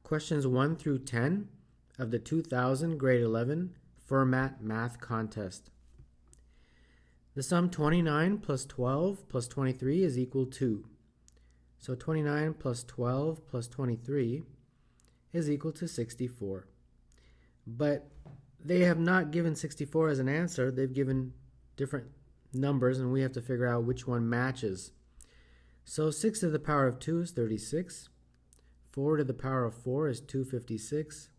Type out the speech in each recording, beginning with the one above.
questions 1 through 10 of the 2000 grade 11 Fermat math contest. The sum 29 plus 12 plus 23 is equal to. So 29 plus 12 plus 23 is equal to 64. But they have not given 64 as an answer. They've given different numbers, and we have to figure out which one matches. So 6 to the power of 2 is 36. 4 to the power of 4 is 256.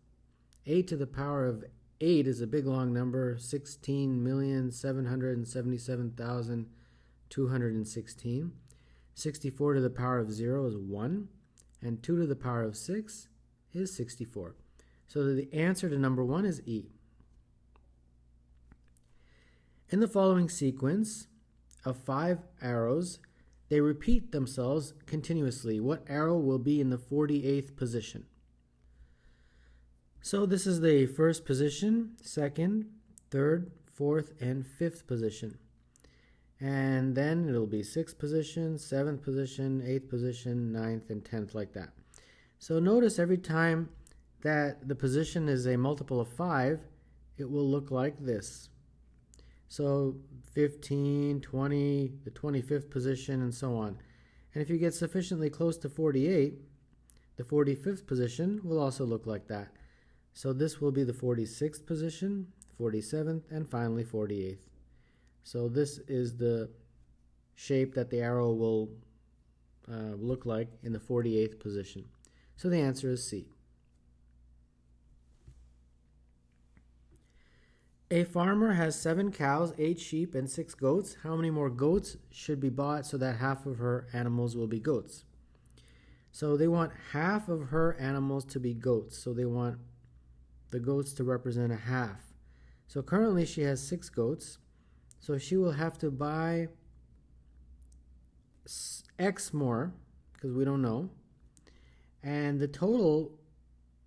8 to the power of 8 is a big long number, 16,777,216. 64 to the power of 0 is 1. And 2 to the power of 6 is 64. So the answer to number 1 is E. In the following sequence of 5 arrows, they repeat themselves continuously. What arrow will be in the 48th position? So this is the first position, second, third, fourth, and fifth position. And then it'll be 6th position, 7th position, 8th position, 9th, and 10th, like that. So notice every time that the position is a multiple of 5, it will look like this. So 15, 20, the 25th position, and so on. And if you get sufficiently close to 48, the 45th position will also look like that. So this will be the 46th position, 47th, and finally 48th. So this is the shape that the arrow will look like in the 48th position. So the answer is C. A farmer has 7 cows, 8 sheep, and 6 goats. How many more goats should be bought so that half of her animals will be goats? So they want half of her animals to be goats. So they want the goats to represent a half. So currently she has 6 goats. So she will have to buy X more, because we don't know. And the total,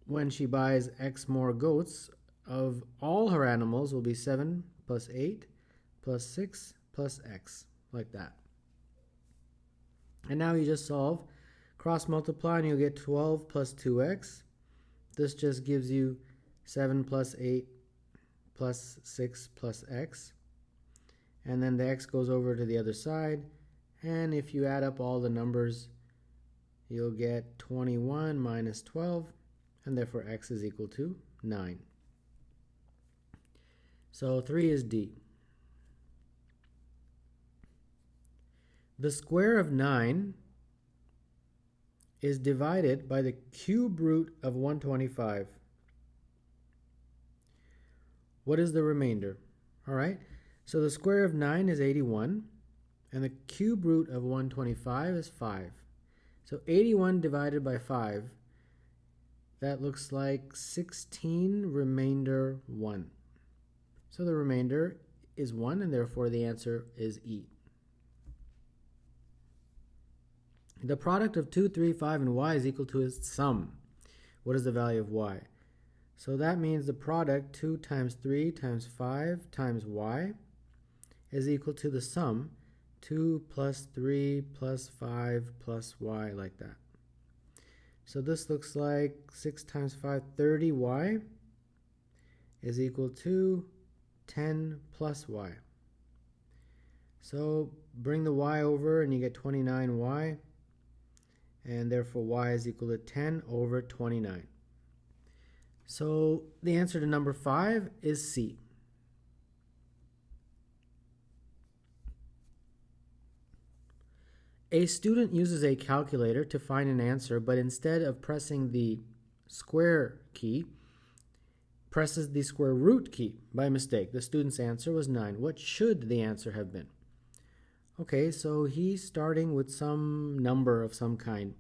when she buys X more goats, of all her animals will be 7 plus 8 plus 6 plus X, like that. And now you just solve, cross multiply, and you'll get 12 plus 2X. This just gives you 7 plus 8 plus 6 plus X. And then the X goes over to the other side. And if you add up all the numbers, you'll get 21 minus 12, and therefore X is equal to 9. So 3 is D. The square of 9 is divided by the cube root of 125. What is the remainder? All right, so the square of 9 is 81, and the cube root of 125 is 5. So 81 divided by 5, that looks like 16 remainder 1. So the remainder is 1, and therefore the answer is E. The product of 2, 3, 5, and y is equal to its sum. What is the value of y? So that means the product 2 times 3 times 5 times y is equal to the sum 2 plus 3 plus 5 plus y, like that. So this looks like 6 times 5, 30y is equal to 10 plus y. So bring the y over and you get 29y, and therefore y is equal to 10 over 29. So the answer to number 5 is C. A student uses a calculator to find an answer, but instead of pressing the square key, presses the square root key by mistake. The student's answer was 9. What should the answer have been? Okay, so he's starting with some number of some kind,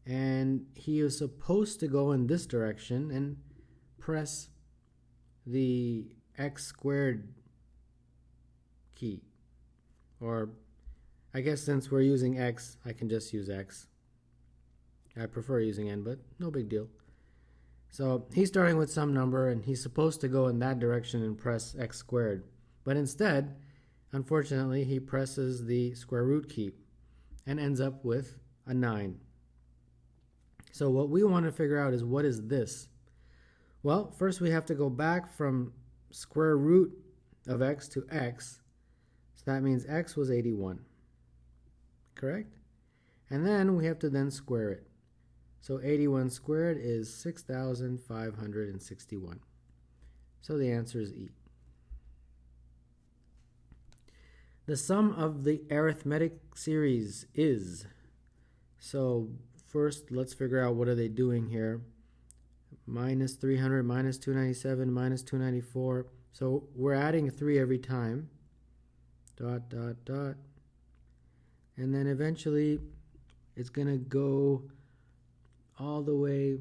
and he is supposed to go in this direction and press the x squared key. Or I guess since we're using x, I can just use x. I prefer using n, but no big deal. So he's starting with some number, and he's supposed to go in that direction and press x squared. But instead, unfortunately, he presses the square root key and ends up with a 9. So what we want to figure out is, what is this? Well, first we have to go back from square root of x to x. So that means x was 81. Correct? And then we have to then square it. So 81 squared is 6,561. So the answer is E. The sum of the arithmetic series is. So first let's figure out what are they doing here. Minus 300, minus 297, minus 294. So we're adding 3 every time. Dot, dot, dot. And then eventually it's going to go all the way.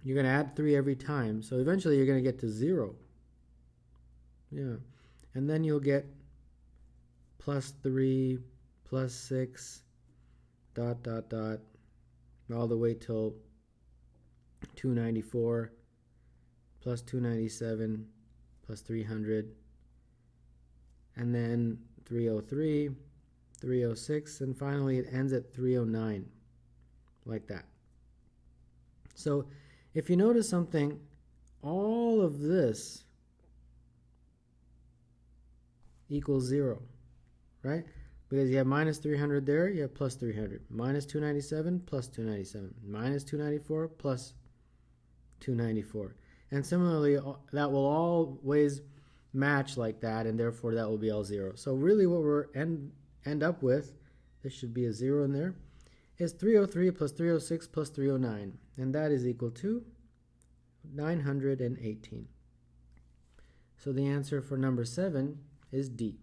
You're going to add 3 every time. So eventually you're going to get to 0. Yeah. And then you'll get plus 3, plus 6, dot, dot, dot, all the way till 294, plus 297, plus 300, and then 303, 306, and finally it ends at 309, like that. So if you notice something, all of this equals 0, right? Because you have minus 300 there, you have plus 300. Minus 297, plus 297. Minus 294, plus 294. And similarly, that will always match like that, and therefore that will be all 0. So really what we're end up with, there should be a 0 in there, is 303 plus 306 plus 309. And that is equal to 918. So the answer for number 7 is D.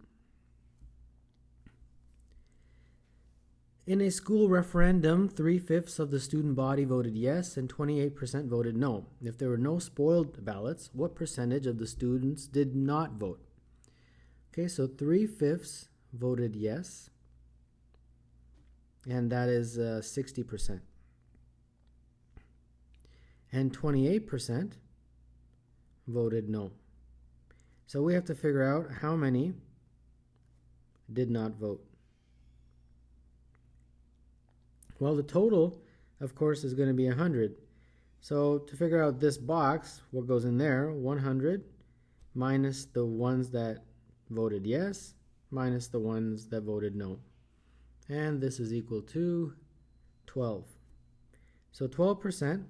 In a school referendum, 3/5 of the student body voted yes and 28% voted no. If there were no spoiled ballots, what percentage of the students did not vote? Okay, so 3/5 voted yes, and that is 60%. And 28% voted no. So we have to figure out how many did not vote. Well, the total, of course, is going to be 100. So to figure out this box, what goes in there, 100 minus the ones that voted yes, minus the ones that voted no. And this is equal to 12. So 12%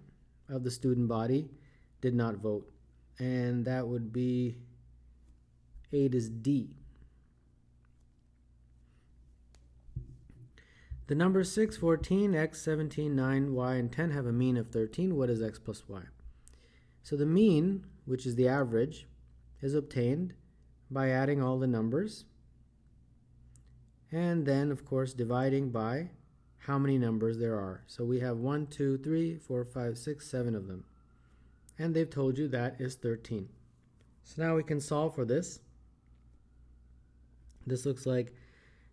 of the student body did not vote. And that would be 8 is D. The numbers 6, 14, x, 17, 9, y, and 10 have a mean of 13. What is x plus y? So the mean, which is the average, is obtained by adding all the numbers and then, of course, dividing by how many numbers there are. So we have 1, 2, 3, 4, 5, 6, 7 of them. And they've told you that is 13. So now we can solve for this. This looks like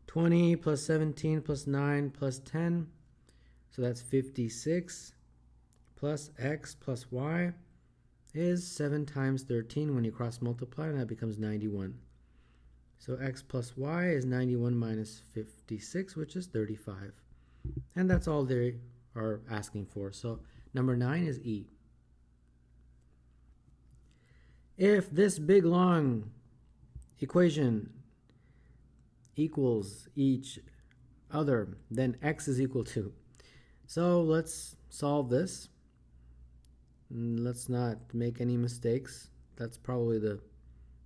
20 plus 17 plus 9 plus 10. So that's 56 plus x plus y is 7 times 13 when you cross multiply, and that becomes 91. So x plus y is 91 minus 56, which is 35. And that's all they are asking for. So number 9 is E. If this big long equation equals each other, then x is equal to. So let's solve this. Let's not make any mistakes. That's probably the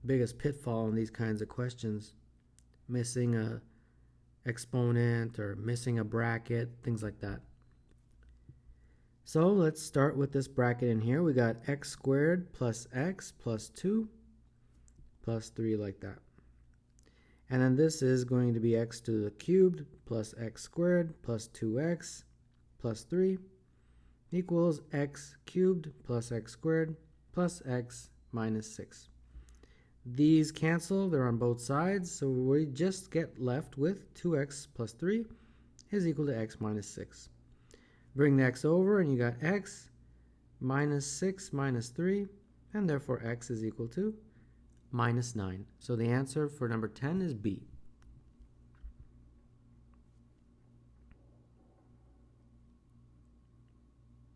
biggest pitfall in these kinds of questions. Missing a exponent or missing a bracket, things like that. So let's start with this bracket in here. We got x squared plus x plus 2 plus 3, like that. And then this is going to be x to the cubed plus x squared plus 2x plus 3 equals x cubed plus x squared plus x minus 6. These cancel, they're on both sides, so we just get left with 2x plus 3 is equal to x minus 6. Bring the x over and you got x minus 6 minus 3, and therefore x is equal to minus 9. So the answer for number 10 is B.